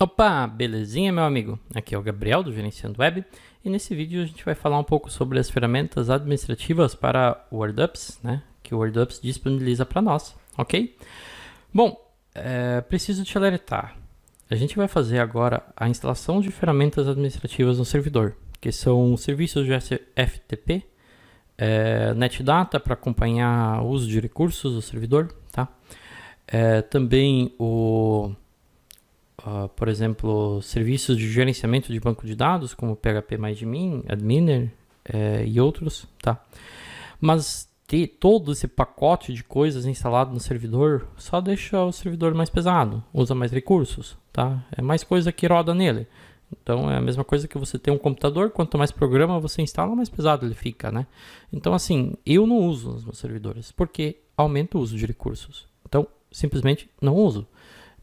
Opa, belezinha, meu amigo? Aqui é o Gabriel do Gerenciando Web e nesse vídeo a gente vai falar um pouco sobre as ferramentas administrativas para o WordUps, né? Que o WordUps disponibiliza para nós, ok? Bom, preciso te alertar. A gente vai fazer agora a instalação de ferramentas administrativas no servidor, que são serviços de FTP, NetData para acompanhar o uso de recursos do servidor, tá? Também por exemplo, serviços de gerenciamento de banco de dados, como PHPMyAdmin, Adminer e outros, tá? Mas ter todo esse pacote de coisas instalado no servidor só deixa o servidor mais pesado, usa mais recursos, tá? É mais coisa que roda nele. Então é a mesma coisa que você tem um computador, quanto mais programa você instala, mais pesado ele fica, né? Então assim, eu não uso os meus servidores, porque aumenta o uso de recursos. Então, simplesmente não uso.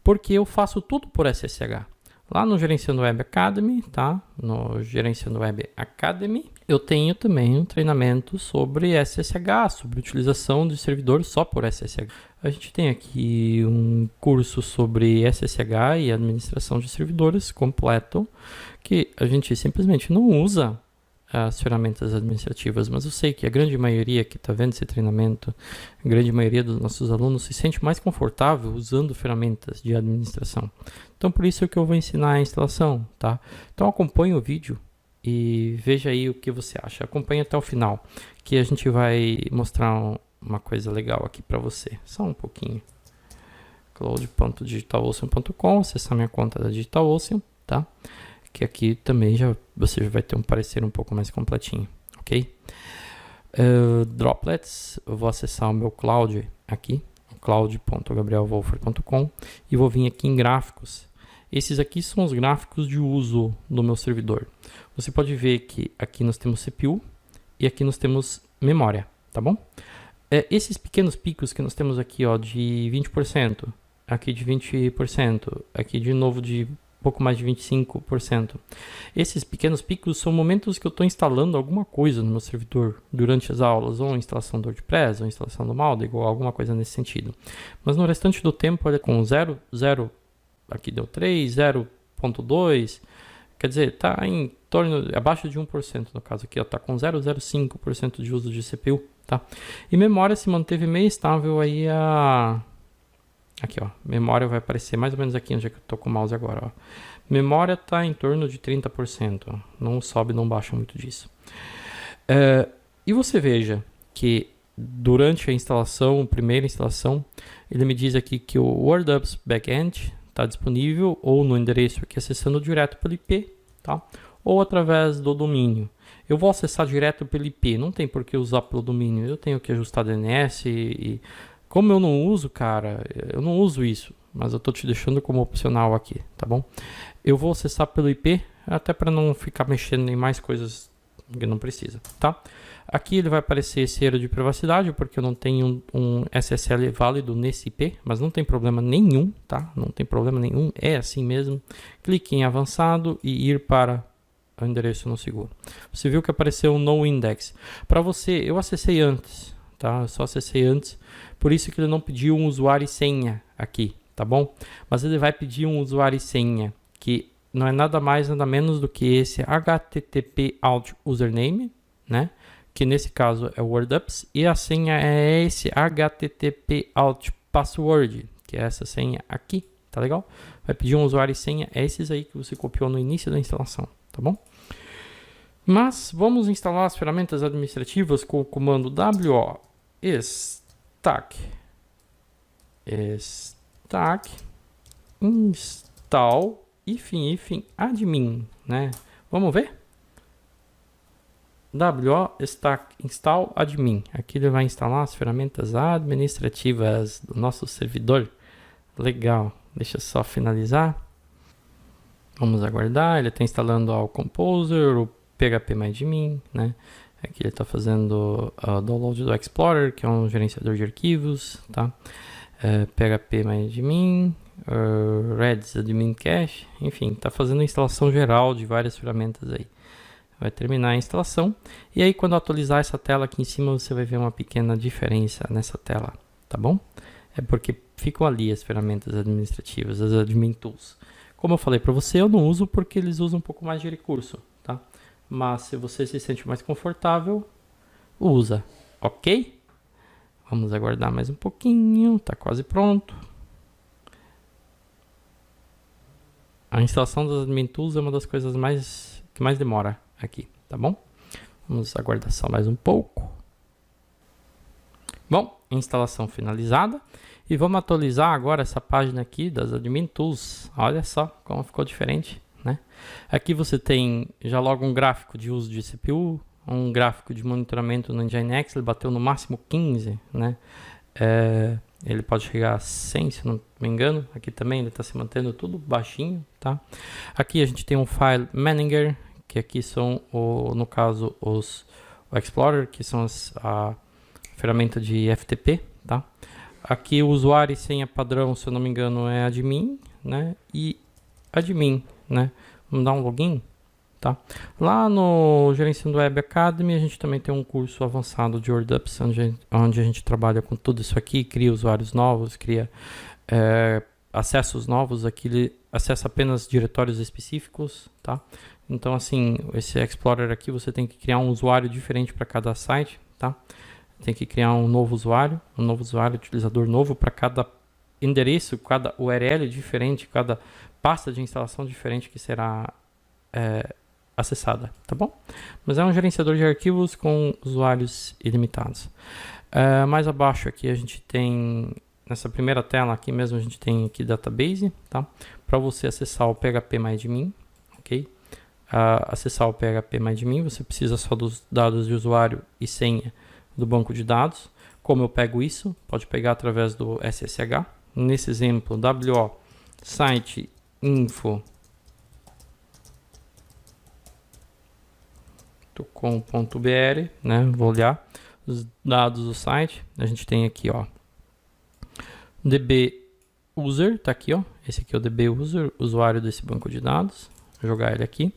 Porque eu faço tudo por SSH. Lá no Gerenciando Web Academy, tá? No Gerenciando Web Academy, eu tenho também um treinamento sobre SSH, sobre utilização de servidores só por SSH. A gente tem aqui um curso sobre SSH e administração de servidores completo, que a gente simplesmente não usa as ferramentas administrativas, mas eu sei que a grande maioria que está vendo esse treinamento, a grande maioria dos nossos alunos se sente mais confortável usando ferramentas de administração. Então por isso é que eu vou ensinar a instalação, tá? Então acompanhe o vídeo e veja aí o que você acha. Acompanhe até o final, que a gente vai mostrar uma coisa legal aqui para você. Só um pouquinho. cloud.digitalocean.com, acessar minha conta da DigitalOcean, tá? Que aqui também você já vai ter um parecer um pouco mais completinho, ok? Droplets, eu vou acessar o meu cloud aqui, cloud.gabrielwolfer.com, e vou vir aqui em gráficos. Esses aqui são os gráficos de uso do meu servidor. Você pode ver que aqui nós temos CPU e aqui nós temos memória, tá bom? Esses pequenos picos que nós temos aqui, ó, de 20%, aqui de 20%, aqui de novo de pouco mais de 25%. Esses pequenos picos são momentos que eu estou instalando alguma coisa no meu servidor durante as aulas, ou instalação do WordPress, ou instalação do Mauldin, ou alguma coisa nesse sentido. Mas no restante do tempo, olha, com 0, 0, aqui deu 3, 0.2, quer dizer, está em torno, abaixo de 1% no caso aqui, está com 0,05% de uso de CPU, tá? E memória se manteve meio estável aí aqui, ó, memória vai aparecer mais ou menos aqui onde é que eu tô com o mouse agora, ó. Memória está em torno de 30%, ó. Não sobe, não baixa muito disso. E você veja que durante a instalação, primeira instalação, ele me diz aqui que o WordUps Backend está disponível ou no endereço aqui acessando direto pelo IP, tá? Ou através do domínio. Eu vou acessar direto pelo IP, não tem por que usar pelo domínio, eu tenho que ajustar DNS e como eu não uso, cara, eu não uso isso, mas eu tô te deixando como opcional aqui, tá bom? Eu vou acessar pelo IP, até para não ficar mexendo em mais coisas que não precisa, tá? Aqui ele vai aparecer esse erro de privacidade, porque eu não tenho um SSL válido nesse IP, mas não tem problema nenhum, tá? Não tem problema nenhum, é assim mesmo. Clique em avançado e ir para o endereço não seguro. Você viu que apareceu um no index. Para você, eu acessei antes, tá? Eu só acessei antes. Por isso que ele não pediu um usuário e senha aqui, tá bom? Mas ele vai pedir um usuário e senha, que não é nada mais, nada menos do que esse HTTP alt username, né? Que nesse caso é o WordUps, e a senha é esse HTTP alt password, que é essa senha aqui, tá legal? Vai pedir um usuário e senha, é esses aí que você copiou no início da instalação, tá bom? Mas vamos instalar as ferramentas administrativas com o comando wo stack install admin, né? Vamos ver? wo stack install admin. Aqui ele vai instalar as ferramentas administrativas do nosso servidor. Legal. Deixa eu só finalizar. Vamos aguardar. Ele está instalando o Composer, o PHPMyAdmin, né? Aqui ele está fazendo o download do Explorer, que é um gerenciador de arquivos, tá? PHPMyAdmin, Redis Admin Cache, enfim, está fazendo a instalação geral de várias ferramentas aí. Vai terminar a instalação e aí quando atualizar essa tela aqui em cima você vai ver uma pequena diferença nessa tela, tá bom? É porque ficam ali as ferramentas administrativas, as admin tools. Como eu falei para você, eu não uso porque eles usam um pouco mais de recurso, tá? Mas se você se sente mais confortável, usa, ok? Vamos aguardar mais um pouquinho, tá quase pronto. A instalação das Admin Tools é uma das coisas que mais demora aqui, tá bom? Vamos aguardar só mais um pouco. Bom, instalação finalizada. E vamos atualizar agora essa página aqui das Admin Tools. Olha só como ficou diferente, né? Aqui você tem já logo um gráfico de uso de CPU, um gráfico de monitoramento no Nginx, ele bateu no máximo 15, né? Ele pode chegar a 100, se não me engano. Aqui também ele está se mantendo tudo baixinho, tá? Aqui a gente tem um file Manager, que aqui são, no caso, o Explorer, que são a ferramenta de FTP, tá? Aqui o usuário e senha padrão, se eu não me engano, é admin, né? E admin, né? Vamos dar um login, tá? Lá no Gerenciando Web Academy, a gente também tem um curso avançado de WordUps, onde a gente trabalha com tudo isso aqui, cria usuários novos, cria acessos novos. Aqui ele acessa apenas diretórios específicos, tá? Então, assim, esse Explorer aqui, você tem que criar um usuário diferente para cada site, tá? Tem que criar um novo usuário, utilizador novo para cada endereço, cada URL diferente, cada pasta de instalação diferente que será acessada, tá bom? Mas é um gerenciador de arquivos com usuários ilimitados. Mais abaixo aqui a gente tem, nessa primeira tela aqui mesmo, a gente tem aqui database, tá? Para você acessar o PHPMyAdmin, ok? Acessar o PHPMyAdmin, você precisa só dos dados de usuário e senha do banco de dados. Como eu pego isso? Pode pegar através do SSH. Nesse exemplo, wo site info.com.br, né? Vou olhar os dados do site. A gente tem aqui, ó, DB user, tá aqui, ó. Esse aqui é o DB user, usuário desse banco de dados. Vou jogar ele aqui.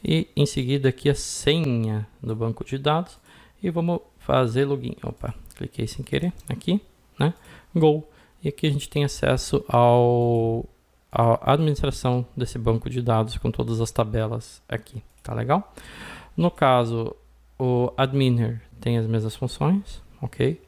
E em seguida aqui a senha do banco de dados. E vamos fazer login. Opa, cliquei sem querer aqui, né? Go. E aqui a gente tem acesso à administração desse banco de dados com todas as tabelas aqui. Tá legal? No caso, o adminer tem as mesmas funções, ok?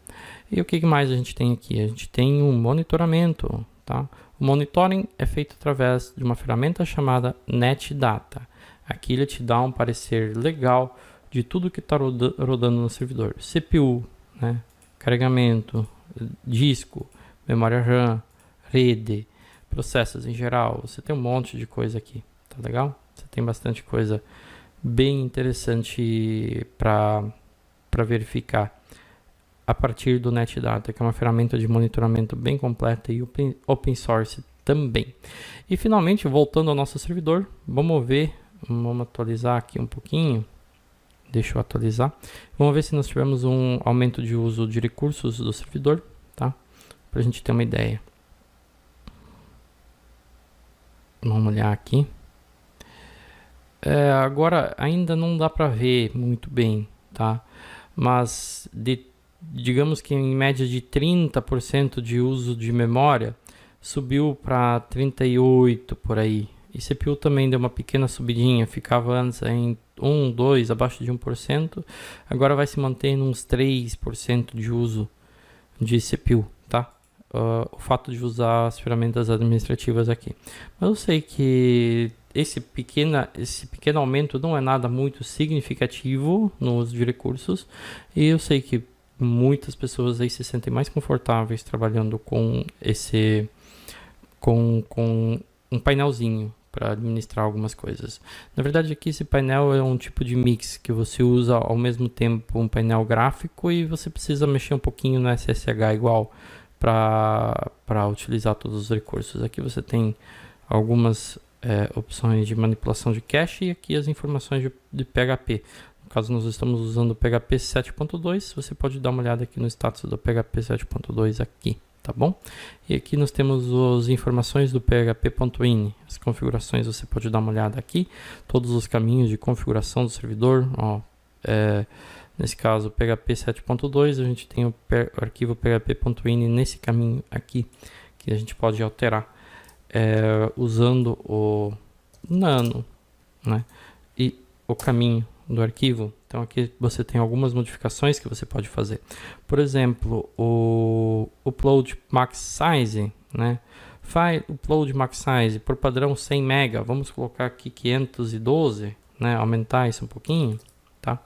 E o que mais a gente tem aqui? A gente tem um monitoramento, tá? O monitoring é feito através de uma ferramenta chamada NetData. Aqui ele te dá um parecer legal de tudo que está rodando no servidor. CPU, né? Carregamento, disco, memória RAM, rede, processos em geral. Você tem um monte de coisa aqui, tá legal? Você tem bastante coisa bem interessante para verificar a partir do NetData, que é uma ferramenta de monitoramento bem completa e open source também. E finalmente, voltando ao nosso servidor, vamos atualizar aqui um pouquinho. Deixa eu atualizar. Vamos ver se nós tivemos um aumento de uso de recursos do servidor, tá? Para a gente ter uma ideia. Vamos olhar aqui. Agora ainda não dá para ver muito bem, tá? Mas digamos que em média de 30% de uso de memória subiu para 38% por aí. E CPU também deu uma pequena subidinha, ficava antes em 1, 2, abaixo de 1%, agora vai se manter em uns 3% de uso de CPU, tá? O fato de usar as ferramentas administrativas aqui. Mas eu sei que esse pequeno aumento não é nada muito significativo no uso de recursos, e eu sei que muitas pessoas aí se sentem mais confortáveis trabalhando com com um painelzinho para administrar algumas coisas. Na verdade, aqui esse painel é um tipo de mix que você usa ao mesmo tempo um painel gráfico e você precisa mexer um pouquinho no SSH igual para utilizar todos os recursos. Aqui você tem algumas opções de manipulação de cache e aqui as informações de PHP. No caso, nós estamos usando o PHP 7.2. Você pode dar uma olhada aqui no status do PHP 7.2 aqui. Tá bom? E aqui nós temos as informações do php.ini. As configurações você pode dar uma olhada aqui. Todos os caminhos de configuração do servidor. Ó, nesse caso, PHP 7.2, a gente tem o arquivo php.ini nesse caminho aqui, que a gente pode alterar. usando o nano, né, e o caminho do arquivo. Então aqui você tem algumas modificações que você pode fazer. Por exemplo, o upload max size, né? File upload max size por padrão 100 MB. Vamos colocar aqui 512, né? Aumentar isso um pouquinho, tá?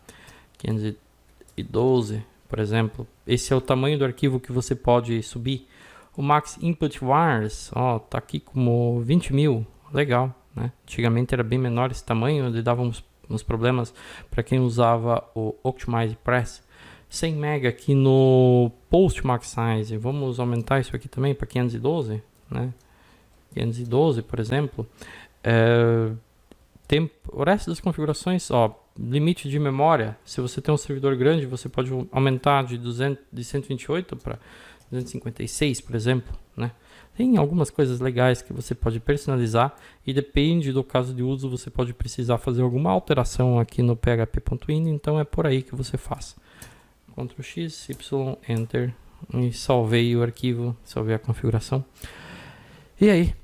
512, por exemplo. Esse é o tamanho do arquivo que você pode subir. O max input vars, ó, tá aqui como 20.000, legal, né? Antigamente era bem menor esse tamanho, ele dava uns problemas para quem usava o Optimize Press. 100 MB aqui no Post Max Size. Vamos aumentar isso aqui também para 512, né? 512, por exemplo. O resto das configurações, ó, limite de memória. Se você tem um servidor grande, você pode aumentar de 128 para 256, por exemplo, né? Tem algumas coisas legais que você pode personalizar e depende do caso de uso, você pode precisar fazer alguma alteração aqui no php.ini, então é por aí que você faz. Ctrl X, Y, Enter e salvei o arquivo, salvei a configuração. E aí,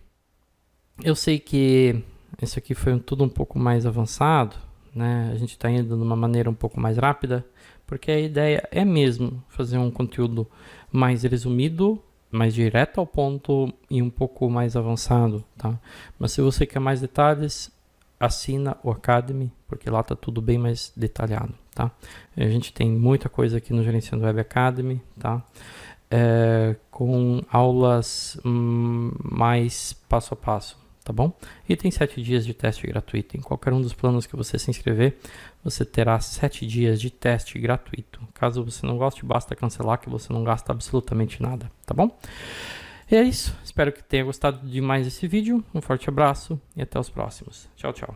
eu sei que isso aqui foi tudo um pouco mais avançado, né? A gente está indo de uma maneira um pouco mais rápida, porque a ideia é mesmo fazer um conteúdo mais resumido, mais direto ao ponto e um pouco mais avançado, tá? Mas se você quer mais detalhes, assina o Academy, porque lá tá tudo bem mais detalhado, tá? A gente tem muita coisa aqui no Gerenciando Web Academy, tá? Com aulas mais passo a passo, tá bom? E tem 7 dias de teste gratuito. Em qualquer um dos planos que você se inscrever, você terá 7 dias de teste gratuito. Caso você não goste, basta cancelar, que você não gasta absolutamente nada, tá bom? E é isso. Espero que tenha gostado demais desse vídeo. Um forte abraço e até os próximos. Tchau, tchau.